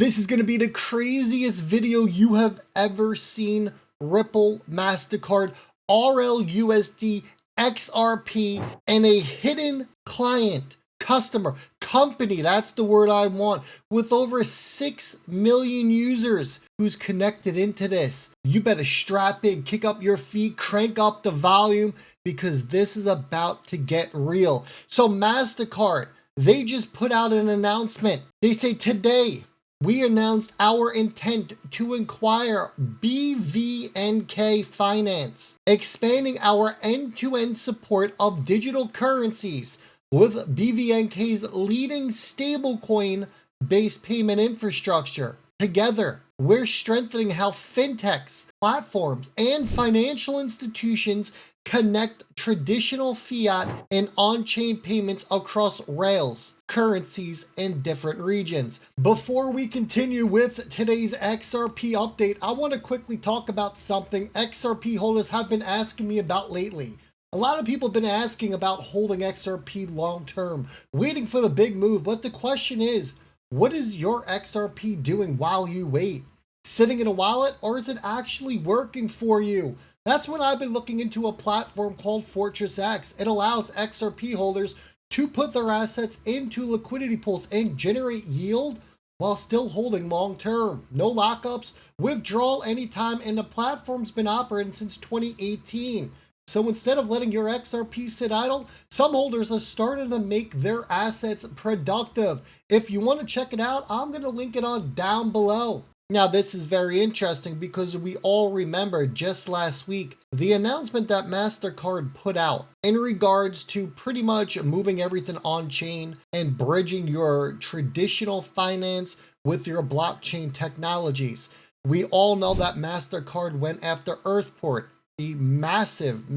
This is going to be the craziest video you have ever seen. Ripple, Mastercard, RLUSD, XRP, and a hidden client, customer, company, that's the word I want, with over 6 million users who's connected into this. You better strap in, kick up your feet, crank up the volume, because this is about to get real. So Mastercard, they just put out an announcement. They say today, we announced our intent to acquire BVNK Finance, expanding our end-to-end support of digital currencies with BVNK's leading stablecoin-based payment infrastructure. Together, we're strengthening how fintechs, platforms, and financial institutions connect traditional fiat and on-chain payments across rails, currencies, and different regions. Before we continue with today's XRP update, I want to quickly talk about something XRP holders have been asking me about lately. A lot of people have been asking about holding XRP long-term, waiting for the big move, but the question is, what is your XRP doing while you wait? Sitting in a wallet, or is it actually working for you? That's when I've been looking into a platform called FortisX. It allows XRP holders to put their assets into liquidity pools and generate yield while still holding long term. No lockups, withdrawal anytime, and the platform's been operating since 2018. So instead of letting your XRP sit idle, some holders are starting to make their assets productive. If you want to check it out, I'm going to link it on down below. Now, this is very interesting because we all remember just last week the announcement that Mastercard put out in regards to pretty much moving everything on chain and bridging your traditional finance with your blockchain technologies. We all know that Mastercard went after Earthport, a massive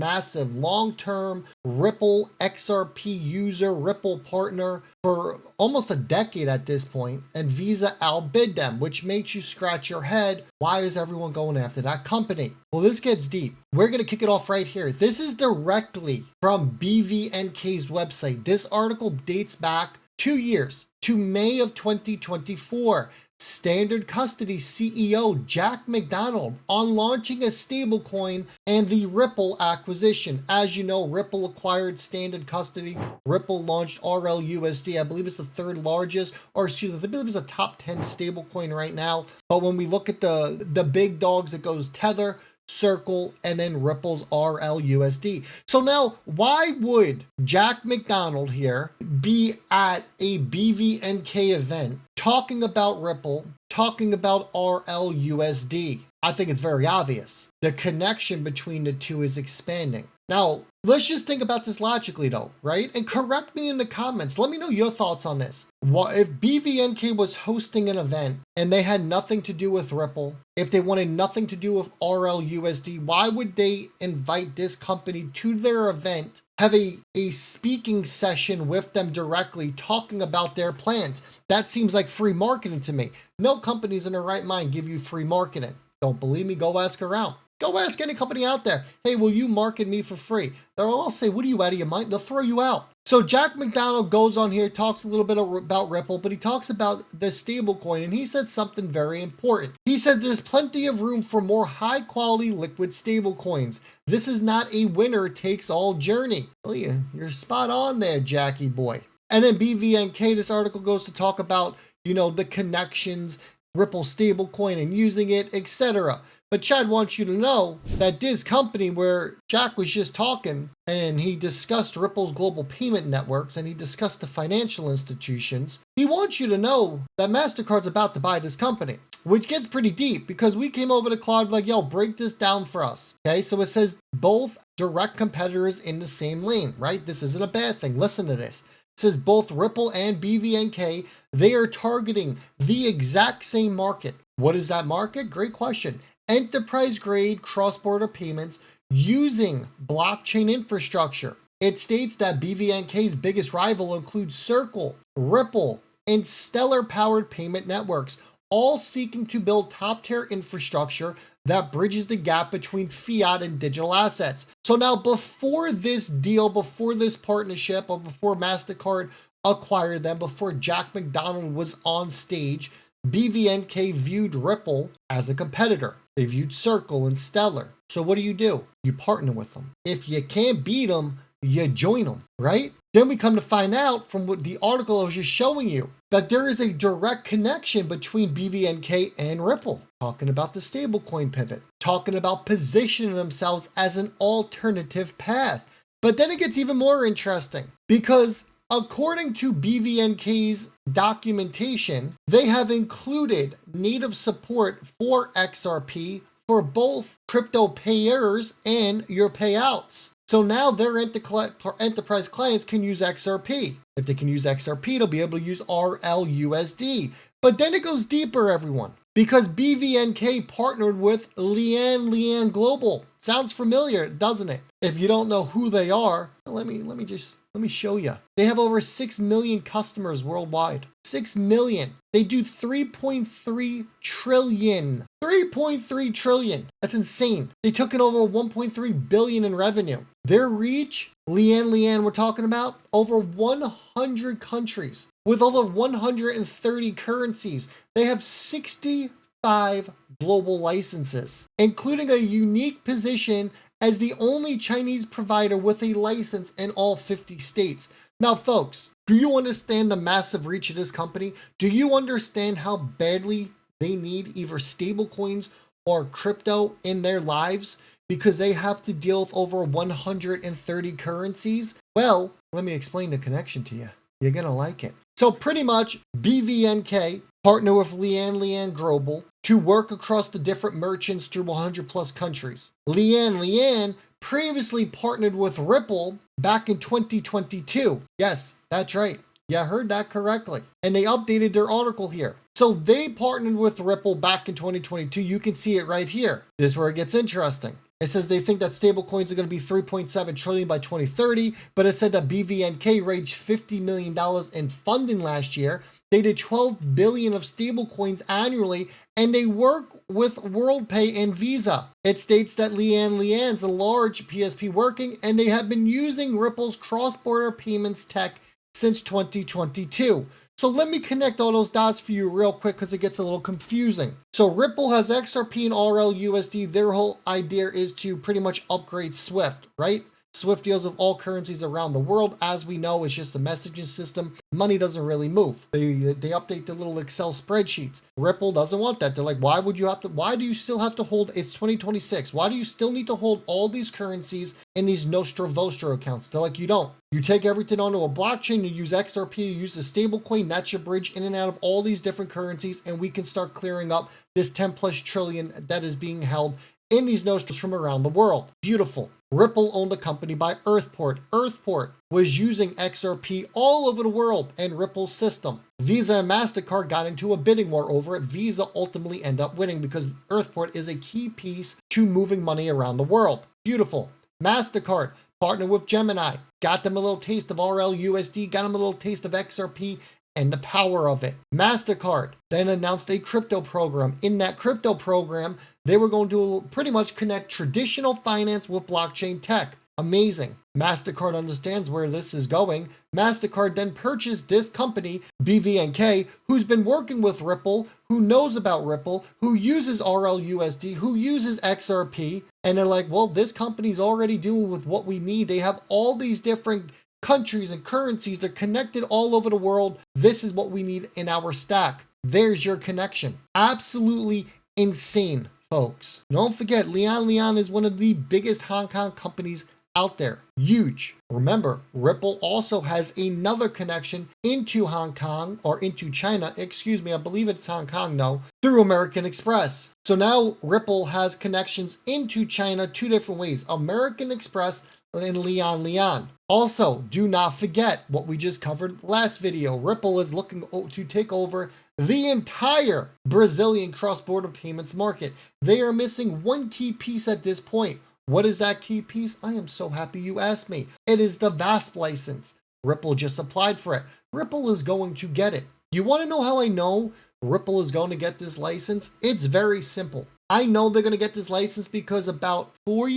long-term Ripple XRP user, Ripple partner for almost a decade at this point, and Visa outbid them, which makes you scratch your head. Why is everyone going after that company? Well, this gets deep. We're going to kick it off right here. This is directly from BVNK's website. This article dates back 2 years to May of 2024. Standard Custody CEO Jack McDonald on launching a stablecoin and the Ripple acquisition. As you know, Ripple acquired Standard Custody. Ripple launched RLUSD. I believe it's the third largest, or excuse me, I believe it's a top 10 stablecoin right now. But when we look at the big dogs, it goes Tether, Circle, and then Ripple's RLUSD. So now, why would Jack McDonald here be at a BVNK event talking about Ripple, talking about RLUSD? I think it's very obvious. The connection between the two is expanding. Now, let's just think about this logically though, right? And correct me in the comments. Let me know your thoughts on this. What if BVNK was hosting an event and they had nothing to do with Ripple? If they wanted nothing to do with RLUSD, why would they invite this company to their event, have a speaking session with them directly, talking about their plans? That seems like free marketing to me. No companies in their right mind give you free marketing. Don't believe me? Go ask around. Go ask any company out there. Hey, will you market me for free? They'll all say, what are you out of your mind? They'll throw you out. So Jack McDonald goes on here, talks a little bit about Ripple, but he talks about the stablecoin, and he said something very important. He said there's plenty of room for more high quality liquid stablecoins. This is not a winner takes all journey. Oh yeah, you're spot on there, Jackie boy. And then BVNK, this article goes to talk about, you know, the connections, Ripple stablecoin and using it, etc. But Chad wants you to know that this company where Jack was just talking and he discussed Ripple's global payment networks and he discussed the financial institutions, he wants you to know that MasterCard's about to buy this company, which gets pretty deep because we came over to Claude like, yo, break this down for us. Okay, so it says both direct competitors in the same lane, right? This isn't a bad thing. Listen to this. It says both Ripple and BVNK, they are targeting the exact same market. What is that market? Great question. Enterprise-grade cross-border payments using blockchain infrastructure. It states that BVNK's biggest rival includes Circle, Ripple, and Stellar-powered payment networks, all seeking to build top-tier infrastructure that bridges the gap between fiat and digital assets. So now before this deal, before this partnership, or before Mastercard acquired them, before Jack McDonald was on stage, BVNK viewed Ripple as a competitor. They viewed Circle and Stellar. So what do? You partner with them. If you can't beat them, you join them, right? Then we come to find out from what the article I was just showing you that there is a direct connection between BVNK and Ripple, talking about the stablecoin pivot, talking about positioning themselves as an alternative path. But then it gets even more interesting because according to BVNK's documentation, they have included native support for XRP for both crypto payers and your payouts. So now their enterprise clients can use XRP. If they can use XRP, they'll be able to use RLUSD. But then it goes deeper, everyone, because BVNK partnered with Lian Global. Sounds familiar, doesn't it? If you don't know who they are, let me show you. They have over 6 million customers worldwide. 6 million. They do 3.3 trillion. 3.3 trillion. That's insane. They took in over 1.3 billion in revenue. Their reach, Lian, we're talking about over 100 countries with over 130 currencies. They have 65 global licenses, including a unique position as the only Chinese provider with a license in all 50 states. Now, folks, do you understand the massive reach of this company? Do you understand how badly they need either stablecoins or crypto in their lives because they have to deal with over 130 currencies? Well, let me explain the connection to you. You're going to like it. So pretty much BVNK partner with Lian Global to work across the different merchants through 100 plus countries. Lian previously partnered with Ripple back in 2022. Yes, that's right. Yeah, I heard that correctly. And they updated their article here. So they partnered with Ripple back in 2022. You can see it right here. This is where it gets interesting. It says they think that stablecoins are going to be 3.7 trillion by 2030, but it said that BVNK raised $50 million in funding last year. They did 12 billion of stablecoins annually, and they work with WorldPay and Visa. It states that Lian's a large PSP working, and they have been using Ripple's cross-border payments tech since 2022. So let me connect all those dots for you real quick because it gets a little confusing. So Ripple has XRP and RLUSD. Their whole idea is to pretty much upgrade Swift, right? Swift deals with all currencies around the world. As we know, it's just a messaging system. Money doesn't really move. They update the little Excel spreadsheets. Ripple doesn't want that. They're like, why do you still have to hold, it's 2026. Why do you still need to hold all these currencies in these Nostra Vostra accounts? They're like, you don't. You take everything onto a blockchain, you use XRP, you use a stable coin, that's your bridge in and out of all these different currencies, and we can start clearing up this 10 plus trillion that is being held in these Nostras from around the world. Beautiful. Ripple owned a company by Earthport. Earthport was using XRP all over the world and Ripple's system. Visa and Mastercard got into a bidding war over it. Visa ultimately ended up winning because Earthport is a key piece to moving money around the world. Beautiful. Mastercard partnered with Gemini, got them a little taste of RLUSD, got them a little taste of XRP and the power of it. Mastercard then announced a crypto program. In that crypto program, they were going to pretty much connect traditional finance with blockchain tech. Amazing. Mastercard understands where this is going. Mastercard then purchased this company, BVNK, who's been working with Ripple, who knows about Ripple, who uses RLUSD, who uses XRP. And they're like, well, this company's already doing with what we need. They have all these different countries and currencies. They're connected all over the world. This is what we need in our stack. There's your connection. Absolutely insane, folks. Don't forget, Lian is one of the biggest Hong Kong companies out there. Huge. Remember, Ripple also has another connection into Hong Kong, or into China, excuse me, I believe it's Hong Kong now, through American Express. So now Ripple has connections into China two different ways, American Express and Lian. Also, do not forget what we just covered last video. Ripple is looking to take over the entire Brazilian cross-border payments market. They are missing one key piece at this point. What is that key piece? I am so happy you asked me. It is the VASP license. Ripple just applied for it. Ripple is going to get it. You want to know how I know Ripple is going to get this license? It's very simple. I know they're going to get this license because about 4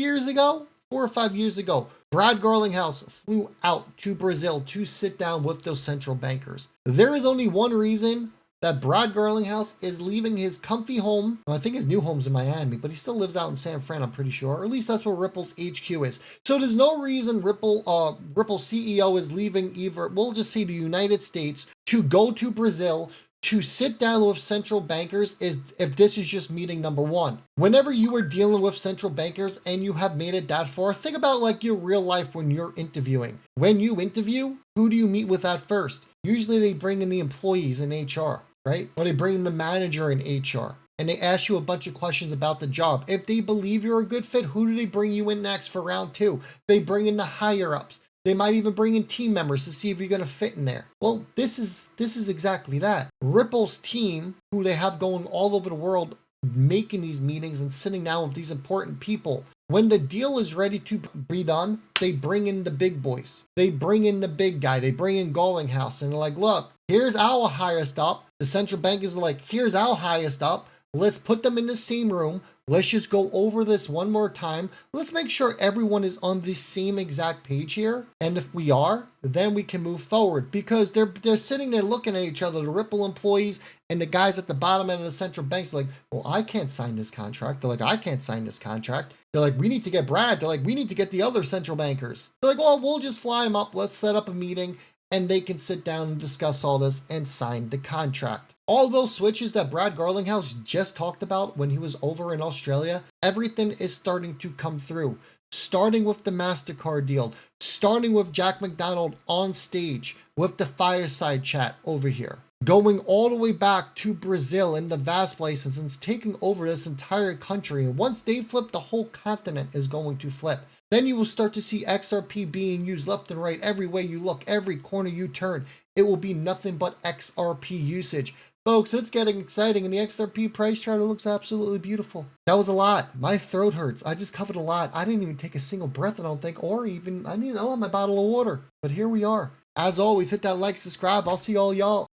or 5 years ago, Brad Garlinghouse flew out to Brazil to sit down with those central bankers. There is only one reason that Brad Garlinghouse is leaving his comfy home. Well, I think his new home's in Miami, but he still lives out in San Fran, I'm pretty sure. Or at least that's where Ripple's HQ is. So there's no reason Ripple CEO is leaving either, we'll just say the United States, to go to Brazil to sit down with central bankers is if this is just meeting number one. Whenever you are dealing with central bankers and you have made it that far, think about like your real life when you're interviewing. When you interview, who do you meet with at first? Usually they bring in the employees in HR, right? Or they bring in the manager in HR. And they ask you a bunch of questions about the job. If they believe you're a good fit, who do they bring you in next for round two? They bring in the higher ups. They might even bring in team members to see if you're going to fit in there. Well, this is exactly that. Ripple's team, who they have going all over the world, making these meetings and sitting down with these important people. When the deal is ready to be done, they bring in the big boys. They bring in the big guy. They bring in Garlinghouse and they're like, look, here's our highest up. The central bankers are like, here's our highest up. Let's put them in the same room. Let's just go over this one more time. Let's make sure everyone is on the same exact page here. And if we are, then we can move forward because they're sitting there looking at each other, the Ripple employees and the guys at the bottom end of the central banks are like, well, I can't sign this contract. They're like, I can't sign this contract. They're like, we need to get Brad. They're like, we need to get the other central bankers. They're like, well, we'll just fly them up. Let's set up a meeting and they can sit down and discuss all this and sign the contract. All those switches that Brad Garlinghouse just talked about when he was over in Australia, everything is starting to come through. Starting with the Mastercard deal, starting with Jack McDonald on stage with the fireside chat over here, going all the way back to Brazil and the VASP license and taking over this entire country. And once they flip, the whole continent is going to flip. Then you will start to see XRP being used left and right, every way you look, every corner you turn. It will be nothing but XRP usage. Folks, it's getting exciting, and the XRP price chart looks absolutely beautiful. That was a lot. My throat hurts. I just covered a lot. I didn't even take a single breath, I don't think, or even, I didn't know my bottle of water. But here we are. As always, hit that like, subscribe. I'll see all y'all